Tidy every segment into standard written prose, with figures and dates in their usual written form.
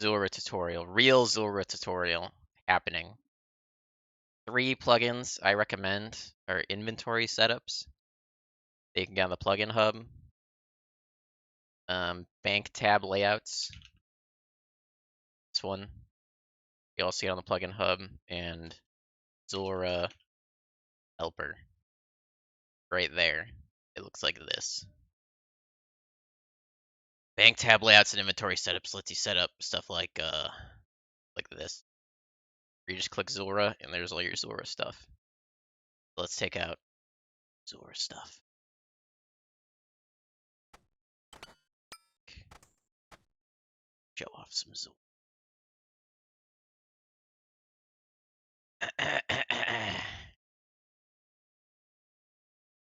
zULRAH tutorial, real zULRAH tutorial happening. 3 plugins I recommend are inventory setups. They can get on the plugin hub. Bank tab layouts. This one. You'll see it on the plugin hub, and zULRAH helper. Right there. It looks like this. Bank tab layouts and inventory setups lets you set up stuff like this. You just click zULRAH and there's all your zULRAH stuff. Let's take out zULRAH stuff. Show off some zULRAH.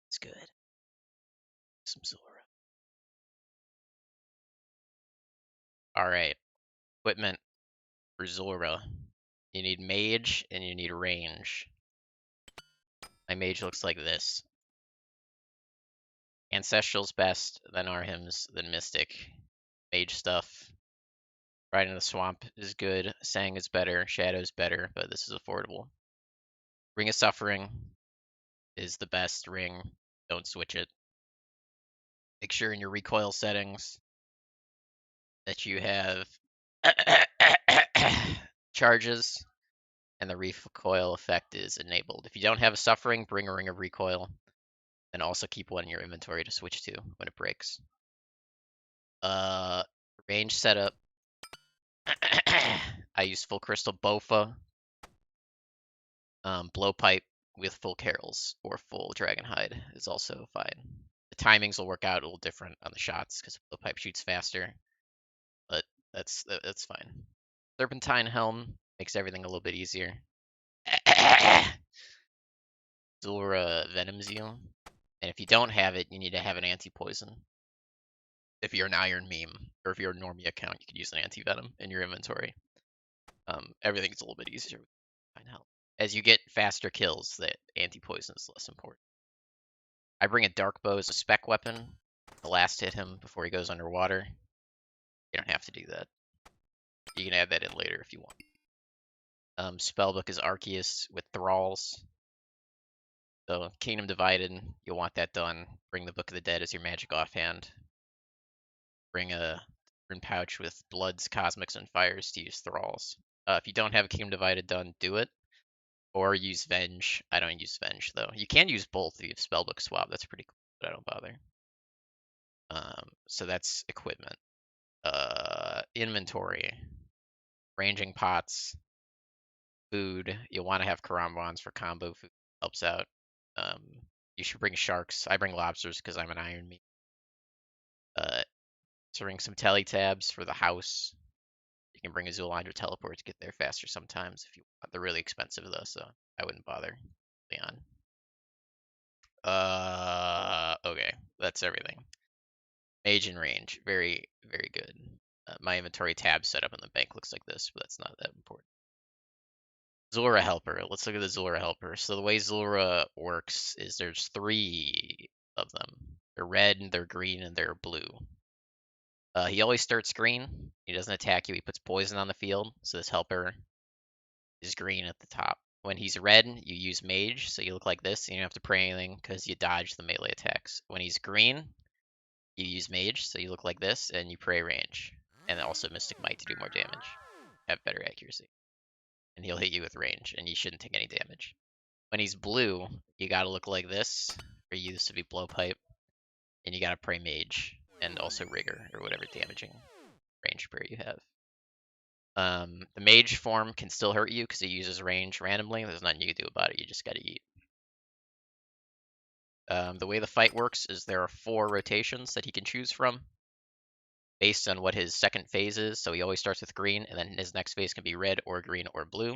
It's good. Some zULRAH. Alright. Equipment for zULRAH. You need mage and you need range. My mage looks like this. Ancestral's best, then Arhim's, then Mystic. Mage stuff. Riding the Swamp is good. Sang is better. Shadow's better, but this is affordable. Ring of Suffering is the best ring. Don't switch it. Make sure in your recoil settings that you have charges and the recoil effect is enabled. If you don't have a Suffering, bring a Ring of Recoil, and also keep one in your inventory to switch to when it breaks. Range setup. I use full crystal Bofa. Blowpipe with full carols or full dragonhide is also fine. The timings will work out a little different on the shots because blowpipe shoots faster, but that's fine. Serpentine helm makes everything a little bit easier. zULRAH Venom Zeal. And if you don't have it, you need to have an anti-poison. If you're an Iron Meme, or if you're a Normie account, you can use an anti-venom in your inventory. Everything's a little bit easier with Serpentine helm. As you get faster kills, the anti-poison is less important. I bring a dark bow as a spec weapon. The last hit him before he goes underwater. You don't have to do that. You can add that in later if you want. Spellbook is Arceus with Thralls. So Kingdom Divided, you'll want that done. Bring the Book of the Dead as your magic offhand. Bring a rune pouch with Bloods, Cosmics, and Fires to use Thralls. If you don't have a Kingdom Divided done, do it. Or use Venge. I don't use Venge, though. You can use both if you have Spellbook Swap. That's pretty cool, but I don't bother. So that's equipment. Inventory. Ranging pots. Food. You'll want to have Karambwans for combo food. Helps out. You should bring sharks. I bring lobsters because I'm an Iron Meat. So bring some tele tabs for the house. You can bring a Zoolander teleport to get there faster sometimes if you want. They're really expensive though, so I wouldn't bother. Leon. Okay, that's everything. Mage and range, very, very good. My inventory tab set up in the bank looks like this, but that's not that important. zULRAH helper. Let's look at the zULRAH helper. So the way zULRAH works is there's 3 of them. They're red, they're green, and they're blue. He always starts green. He doesn't attack you. He puts poison on the field. So this helper is green at the top. When he's red, you use mage, so you look like this. And you don't have to pray anything because you dodge the melee attacks. When he's green, you use mage, so you look like this, and you pray range. And also Mystic Might to do more damage. Have better accuracy. And he'll hit you with range, and you shouldn't take any damage. When he's blue, you gotta look like this, or you used to be blowpipe, and you gotta pray mage, and also rigor, or whatever damaging range prayer you have. The mage form can still hurt you because it uses range randomly. There's nothing you can do about it. You just gotta eat. The way the fight works is there are 4 rotations that he can choose from based on what his second phase is. So he always starts with green, and then his next phase can be red or green or blue.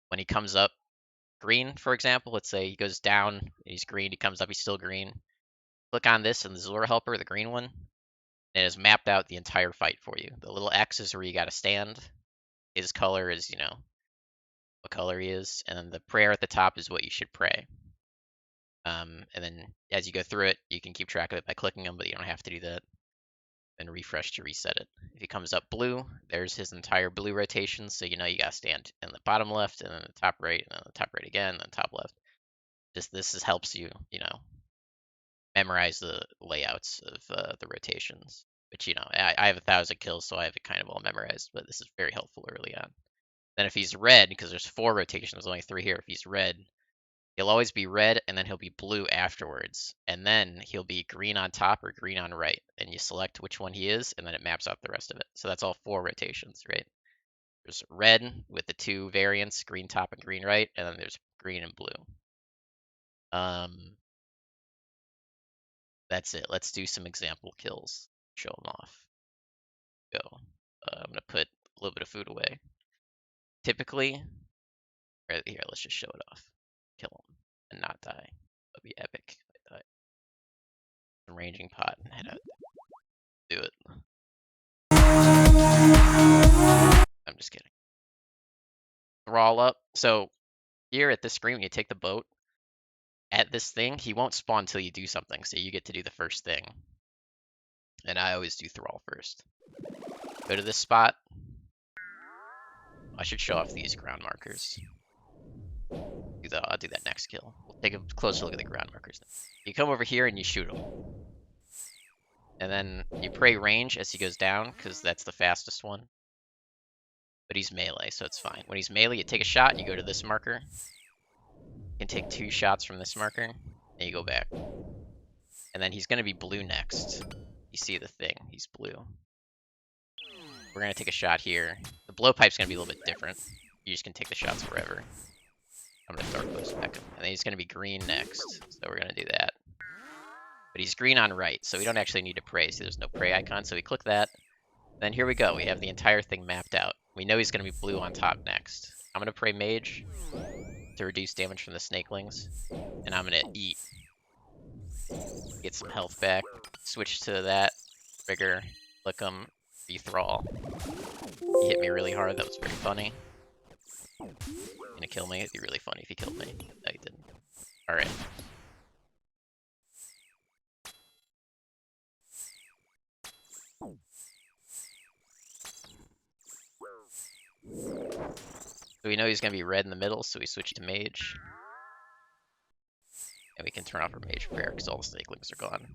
When he comes up green, for example, let's say he goes down, he's green, he comes up, he's still green. Click on this in the zULRAH helper, the green one, and it has mapped out the entire fight for you. The little X is where you gotta stand. His color is, what color he is, and then the prayer at the top is what you should pray. And then as you go through it, you can keep track of it by clicking them, but you don't have to do that. then refresh to reset it. If he comes up blue, there's his entire blue rotation. So you know you gotta stand in the bottom left, and then the top right, and then the top right again, and then top left. This helps you, memorize the layouts of the rotations. Which I have 1,000 kills, so I have it kind of all memorized. But this is very helpful early on. Then if he's red, because there's 4 rotations, there's only 3 here. If he's red, he'll always be red, and then he'll be blue afterwards. And then he'll be green on top or green on right. And you select which one he is, and then it maps out the rest of it. So that's all 4 rotations, right? There's red with the 2 variants, green top and green right, and then there's green and blue. That's it. Let's do some example kills. Show them off. Go. I'm going to put a little bit of food away. Typically, right here, let's just show it off. Kill him and not die. That'd be epic if I die. Some ranging pot and head out. Do it. I'm just kidding. Thrall up. So here at this screen, when you take the boat, at this thing, he won't spawn until you do something. So you get to do the first thing. And I always do Thrall first. Go to this spot. I should show off these ground markers. I'll do that next kill. We'll take a closer look at the ground markers. You come over here and you shoot him. And then you pray range as he goes down, because that's the fastest one. But he's melee, so it's fine. When he's melee, you take a shot, you go to this marker. You can take 2 shots from this marker, and you go back. And then he's going to be blue next. You see the thing, he's blue. We're going to take a shot here. The blowpipe's going to be a little bit different. You just can take the shots wherever. I'm going to dark post back him. And then he's going to be green next, so we're going to do that. But he's green on right, so we don't actually need to pray. See, there's no pray icon, so we click that. Then here we go. We have the entire thing mapped out. We know he's going to be blue on top next. I'm going to pray mage to reduce damage from the snakelings. And I'm going to eat. Get some health back. Switch to that. Trigger. Click him. Rethrall. He hit me really hard. That was very funny. Gonna kill me? It'd be really funny if he killed me. No, he didn't. Alright. So we know he's going to be red in the middle, so we switch to mage. And we can turn off our mage prayer because all the snakelings are gone.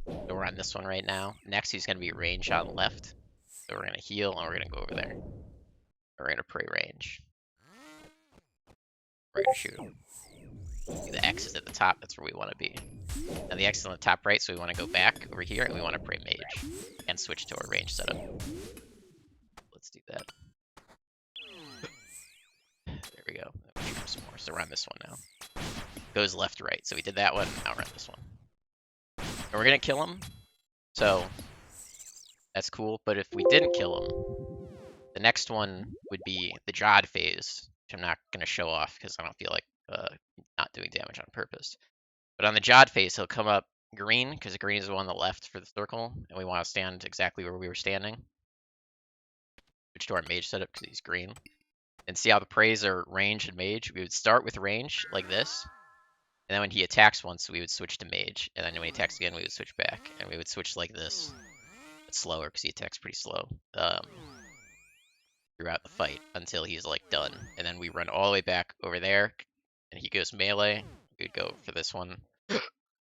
So we're on this one right now. Next, he's going to be range on left. So we're going to heal, and we're going to go over there. We're going to pray range. We're going to shoot him. See, the X is at the top. That's where we want to be. And the X is on the top right, so we want to go back over here, and we want to pray mage. And switch to our range setup. Let's do that. There we go. Shoot him some more. So we're on this one now. Goes left, right. So we did that one. Now we're on this one. And we're going to kill him. So that's cool. But if we didn't kill him, the next one would be the Jod phase, which I'm not going to show off because I don't feel like not doing damage on purpose. But on the Jod phase, he'll come up green because green is the one on the left for the circle. And we want to stand exactly where we were standing. Switch to our mage setup because he's green. And see how the praise are range and mage? We would start with range like this. And then when he attacks once, we would switch to mage. And then when he attacks again, we would switch back. And we would switch like this. It's slower because he attacks pretty slow. Throughout the fight until he's like done. And then we run all the way back over there. And he goes melee. We would go for this one.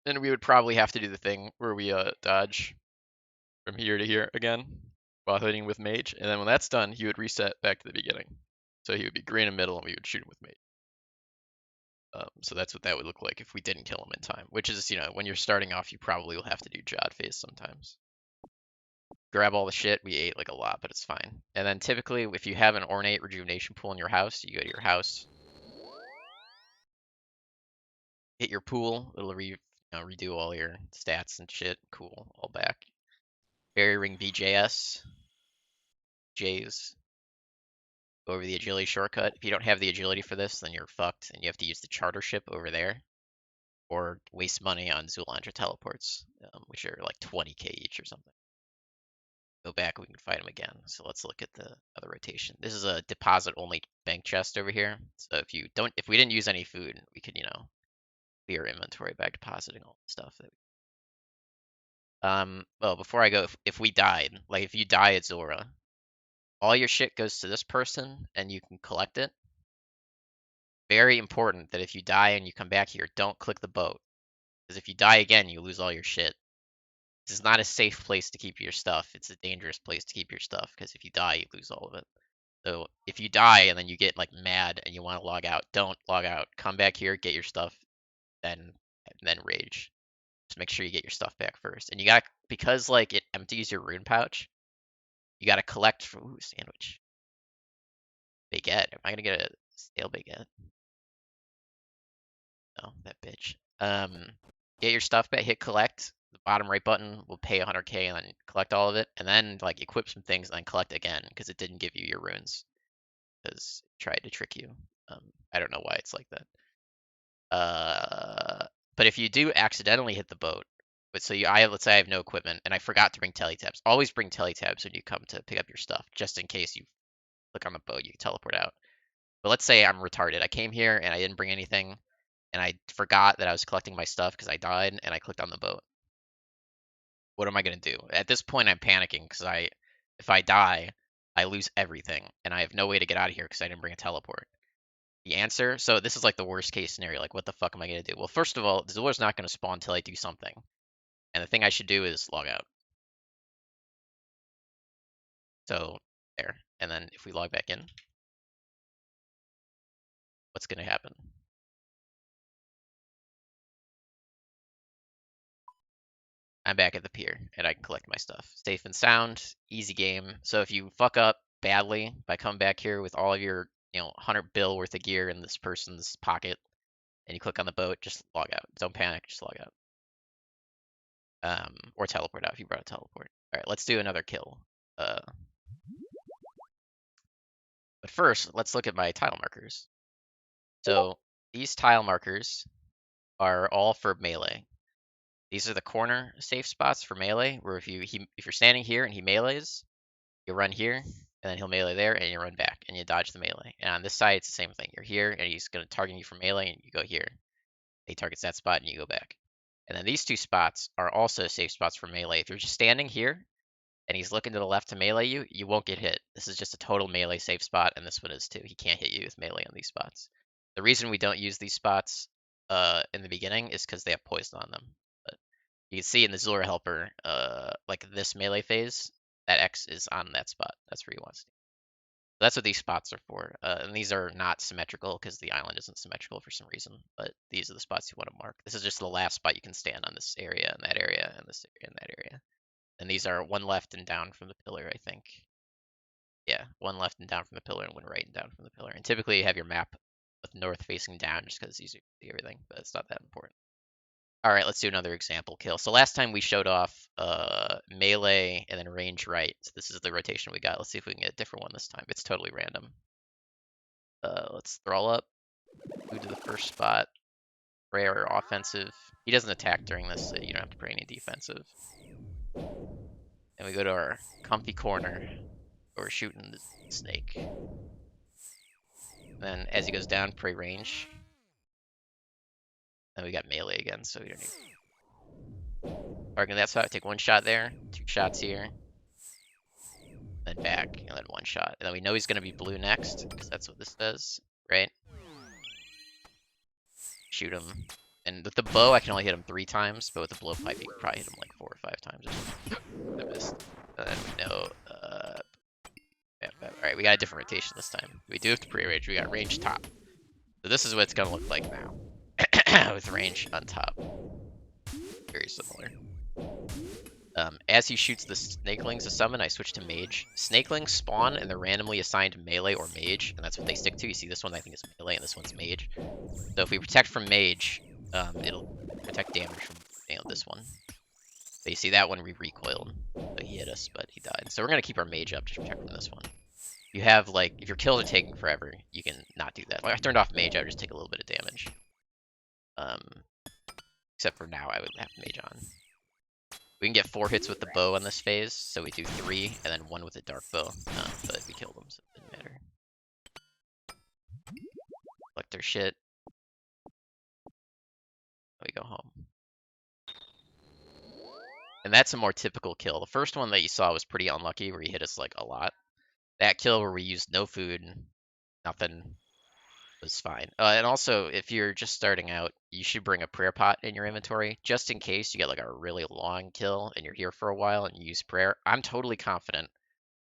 And we would probably have to do the thing where we dodge from here to here again while hitting with mage. And then when that's done, he would reset back to the beginning. So he would be green in the middle, and we would shoot him with mage. So that's what that would look like if we didn't kill him in time. Which is, when you're starting off, you probably will have to do Jod phase sometimes. Grab all the shit. We ate like a lot, but it's fine. And then typically, if you have an ornate rejuvenation pool in your house, you go to your house, hit your pool. It'll redo all your stats and shit. Cool, all back. Fairy ring VJS. J's. Go over the agility shortcut. If you don't have the agility for this, then you're fucked, and you have to use the charter ship over there, or waste money on zULRAH teleports, which are like 20k each or something. Go back, we can fight them again. So let's look at the other rotation. This is a deposit-only bank chest over here. So if we didn't use any food, we could, clear inventory by depositing all the stuff that Well, before I go, if we died, like if you die at zULRAH, all your shit goes to this person and you can collect it. Very important that if you die and you come back here, don't click the boat. Because if you die again, you lose all your shit. This is not a safe place to keep your stuff. It's a dangerous place to keep your stuff, because if you die, you lose all of it. So if you die and then you get like mad and you want to log out, don't log out. Come back here, get your stuff, then rage. Just make sure you get your stuff back first. And you got, because like it empties your rune pouch, you got to collect for, ooh, sandwich. Baguette. Am I gonna get a stale baguette? No, that bitch. Get your stuff back, hit collect. The bottom right button will pay 100k and then collect all of it, and then like equip some things and then collect again because it didn't give you your runes because it tried to trick you. I don't know why it's like that. But if you do accidentally hit the boat, but so let's say I have no equipment and I forgot to bring teletabs. Always bring teletabs when you come to pick up your stuff, just in case you click on the boat, you can teleport out. But let's say I'm retarded. I came here and I didn't bring anything, and I forgot that I was collecting my stuff because I died, and I clicked on the boat. What am I gonna do? At this point, I'm panicking because if I die, I lose everything, and I have no way to get out of here because I didn't bring a teleport. The answer, so this is like the worst case scenario. Like, what the fuck am I gonna do? Well, first of all, zULRAH's not gonna spawn until I do something, and the thing I should do is log out. So there, and then if we log back in, what's gonna happen? I'm back at the pier and I can collect my stuff. Safe and sound, easy game. So if you fuck up badly by coming back here with all of your, 100 bill worth of gear in this person's pocket and you click on the boat, just log out. Don't panic, just log out. Or teleport out if you brought a teleport. All right, let's do another kill. But first, let's look at my tile markers. So these tile markers are all for melee. These are the corner safe spots for melee, where if you're standing here and he melees, you run here, and then he'll melee there, and you run back, and you dodge the melee. And on this side, it's the same thing. You're here, and he's going to target you for melee, and you go here. He targets that spot, and you go back. And then these two spots are also safe spots for melee. If you're just standing here, and he's looking to the left to melee you, you won't get hit. This is just a total melee safe spot, and this one is too. He can't hit you with melee on these spots. The reason we don't use these spots in the beginning is because they have poison on them. But you can see in the zULRAH helper, like this melee phase, that X is on that spot. That's where he wants to. So that's what these spots are for. And these are not symmetrical because the island isn't symmetrical for some reason. But these are the spots you want to mark. This is just the last spot you can stand on, this area and that area and this area and that area. And these are one left and down from the pillar, I think. Yeah, one left and down from the pillar and one right and down from the pillar. And typically you have your map with north facing down just because it's easier to see everything, but it's not that important. All right, let's do another example kill. So last time we showed off melee and then range right. So this is the rotation we got. Let's see if we can get a different one this time. It's totally random. Let's throw up. Move to the first spot. Pray our offensive. He doesn't attack during this, so you don't have to pray any defensive. And we go to our comfy corner where we're shooting the snake. And then as he goes down, pray range. Then we got melee again, so we don't need. Targeting that spot, take one shot there, 2 shots here. Then back, and then 1 shot. And then we know he's going to be blue next, because that's what this does, right? Shoot him. And with the bow, I can only hit him 3 times, but with the blowpipe, you can probably hit him like 4 or 5 times or something. I missed. And then we know, Alright, we got a different rotation this time. We do have to pre-range, we got range top. So this is what it's going to look like now. With range on top. Very similar. As he shoots the snakelings to summon, I switch to mage. Snakelings spawn and they're randomly assigned melee or mage, and that's what they stick to. You see this one I think is melee and this one's mage. So if we protect from mage, it'll protect damage from this one. But you see that one we recoiled. So he hit us, but he died. So we're gonna keep our mage up to protect from this one. You have like, if your kills are taking forever, you can not do that. Like I turned off mage, I would just take a little bit of damage. Except for now I would have mage on. We can get 4 hits with the bow on this phase, so we do 3, and then 1 with a dark bow, but we killed them, so it didn't matter. Collect their shit. We go home. And that's a more typical kill. The first one that you saw was pretty unlucky, where he hit us like a lot. That kill where we used no food, nothing, was fine. And also, if you're just starting out, you should bring a prayer pot in your inventory, just in case you get like a really long kill and you're here for a while and you use prayer. I'm totally confident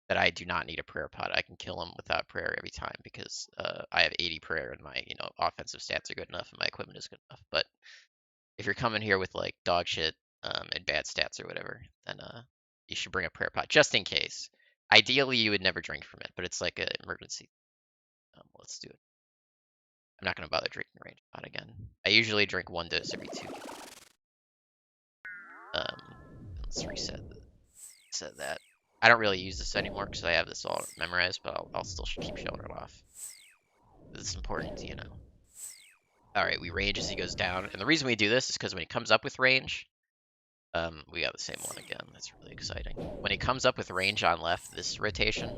that I do not need a prayer pot. I can kill him without prayer every time because I have 80 prayer and my offensive stats are good enough and my equipment is good enough. But if you're coming here with like dog shit and bad stats or whatever, then you should bring a prayer pot just in case. Ideally, you would never drink from it, but it's like an emergency. Let's do it. I'm not going to bother drinking range pot again. I usually drink 1 dose every 2. Let's reset that. I don't really use this anymore because I have this all memorized, but I'll still keep showing it off. It's important, you know. Alright, we range as he goes down. And the reason we do this is because when he comes up with range, we got the same one again. That's really exciting. When he comes up with range on left this rotation,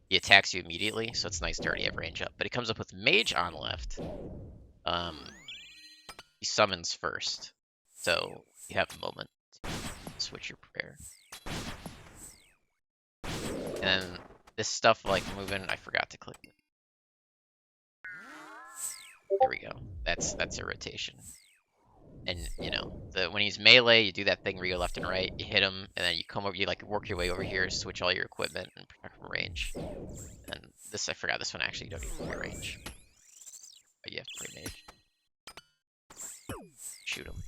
he attacks you immediately, so it's nice to already have range up. But he comes up with mage on left. He summons first. So you have a moment to switch your prayer. And then this stuff like moving, I forgot to click it. There we go. That's a rotation. And when he's melee, you do that thing where you go left and right, you hit him, and then you come over, you like work your way over here, switch all your equipment, and protect from range. And this, I forgot, this one actually you don't even play range. But you have to play mage. Shoot him.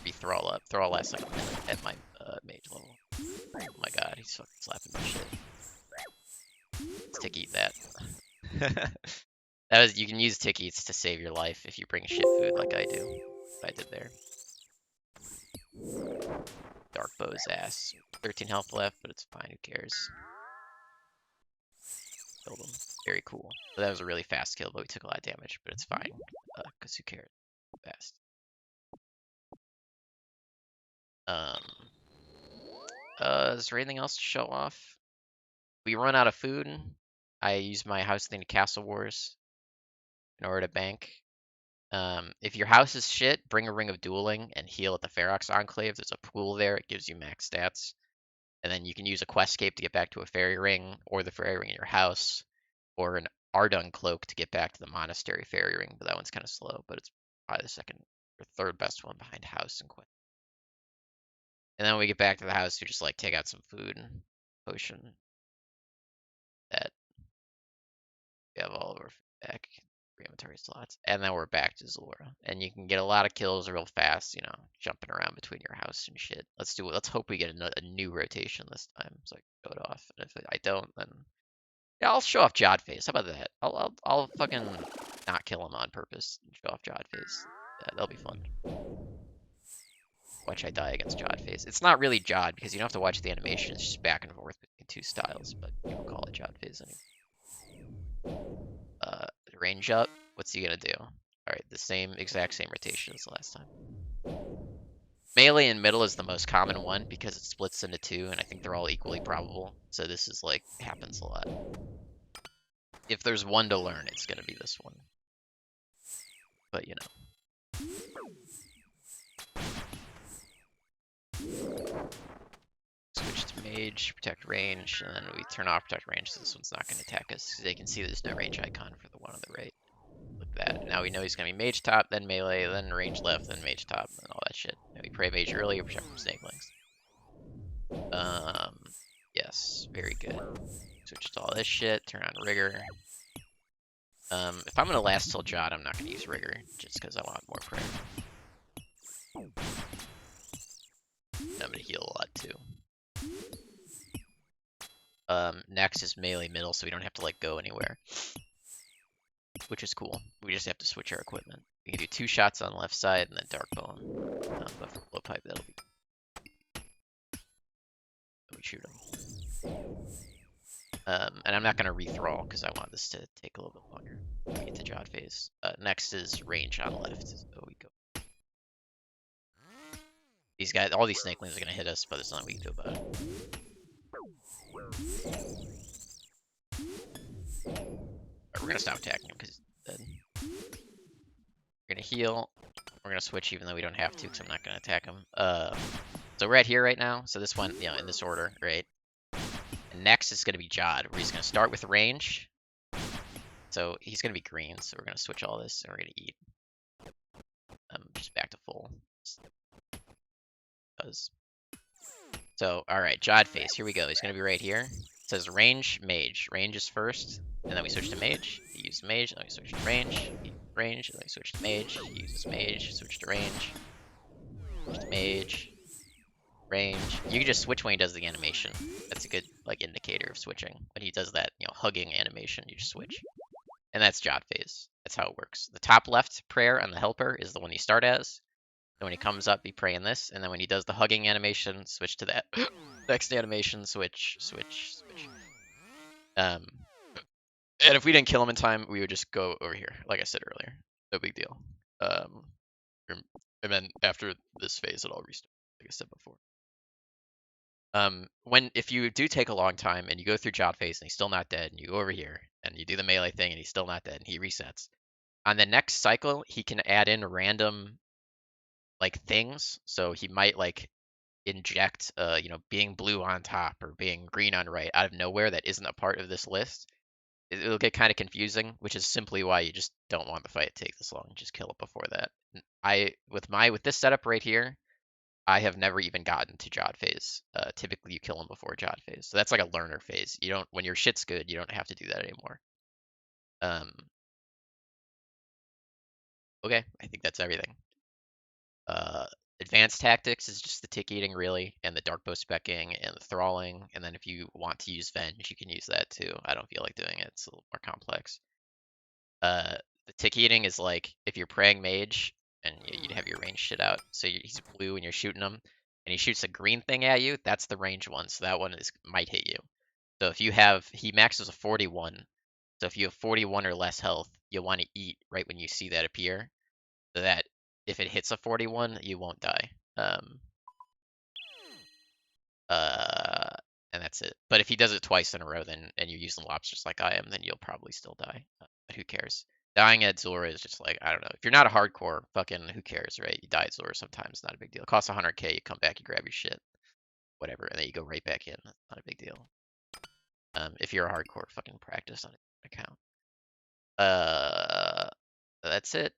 Be Thrall up. Thrall lasts like a minute at my mage level. Oh my god, he's fucking slapping my shit. Let's tick eat that. You can use tick eats to save your life if you bring shit food like I do. What I did there. Dark bow's ass. 13 health left, but it's fine, who cares? Killed him. Very cool. So that was a really fast kill, but we took a lot of damage, but it's fine. Because who cares? Fast. Is there anything else to show off? We run out of food. I use my house thing to Castle Wars in order to bank. If your house is shit, bring a Ring of Dueling and heal at the Ferox Enclave. There's a pool there. It gives you max stats. And then you can use a Questscape to get back to a Fairy Ring, or the Fairy Ring in your house, or an Ardun Cloak to get back to the Monastery Fairy Ring. But that one's kind of slow, but it's probably the second or third best one behind House and Quest. And then when we get back to the house, we just like take out some food and potion. That we have all of our food back. Inventory slots, and then we're back to zULRAH, and you can get a lot of kills real fast, jumping around between your house and shit. Let's hope we get a new rotation this time, so I can show it off. And if I don't, then yeah, I'll show off Jodface. How about that? I'll fucking not kill him on purpose and show off Jodface. Yeah, that'll be fun. Watch I die against Jodface. It's not really Jod because you don't have to watch the animation. It's just back and forth between 2 styles, but people call it Jodface anyway. Range up. What's he gonna do? Alright, the exact same rotation as the last time. Melee in middle is the most common one because it splits into 2, and I think they're all equally probable. So this is like, happens a lot. If there's one to learn, it's gonna be this one. But switch to mage, protect range, and then we turn off protect range so this one's not gonna attack us, because they can see there's no range icon for the one on the right. Look at that. Now we know he's gonna be mage top, then melee, then range left, then mage top, and all that shit. Now we pray mage earlier, protect from snakelings. Yes, very good. Switch to all this shit, turn on rigor. If I'm gonna last till Jod, I'm not gonna use rigor, just because I want more prayer. I'm gonna heal a lot too. Next is melee middle, so we don't have to like go anywhere. Which is cool. We just have to switch our equipment. We can do 2 shots on left side and then dark bone. But for blowpipe, that'll be. We shoot him. And I'm not gonna rethrall because I want this to take a little bit longer. We get to Jod phase. Next is range on left. So we go. These guys, all these snakelings are gonna hit us, but there's nothing we can do about it. We're gonna stop attacking him because he's dead. We're gonna heal. We're gonna switch even though we don't have to because I'm not gonna attack him. So we're at here right now. So this went, in this order, right? And next is going to be Jod, where he's going to start with range. So he's going to be green. So we're going to switch all this, and we're going to eat. Just back to full. So, all right, Jod phase. Here we go. He's going to be right here. It says range, mage. Range is first, and then we switch to mage. He uses mage, and then we switch to range. Range, and then we switch to mage. He uses mage, switch to range. Switch to mage. Range. You can just switch when he does the animation. That's a good indicator of switching. When he does that, hugging animation, you just switch. And that's Jod phase. That's how it works. The top left prayer on the helper is the one you start as. And when he comes up, be praying this, and then when he does the hugging animation, switch to that next animation, switch. And if we didn't kill him in time, we would just go over here, like I said earlier. No big deal. And then after this phase, it'll restart, like I said before. If you do take a long time and you go through Jod phase and he's still not dead, and you go over here and you do the melee thing and he's still not dead and he resets. On the next cycle, he can add in random things. So he might inject being blue on top or being green on right out of nowhere that isn't a part of this list. It'll get kind of confusing, which is simply why you just don't want the fight to take this long. Just kill it before that. With this setup right here, I have never even gotten to Jod phase. Typically you kill him before Jod phase. So that's like a learner phase. You don't, when your shit's good, you don't have to do that anymore. Okay, I think that's everything. Advanced tactics is just the tick eating really, and the dark bow specking and the thralling. And then if you want to use venge, you can use that too. I don't feel like doing it. It's a little more complex. The tick eating is like if you're praying mage and you'd have your range shit out. So he's blue and you're shooting him, and he shoots a green thing at you. That's the range one. So that one might hit you. So if you have, he maxes a 41. So if you have 41 or less health, you'll want to eat right when you see that appear, so that if it hits a 41, you won't die. And that's it. But if he does it twice in a row, then and you're using lobsters like I am, then you'll probably still die. But who cares? Dying at zULRAH is just I don't know. If you're not a hardcore, fucking who cares, right? You die at zULRAH sometimes, not a big deal. It costs 100k, you come back, you grab your shit, whatever, and then you go right back in. Not a big deal. If you're a hardcore, fucking practice on an account. That's it.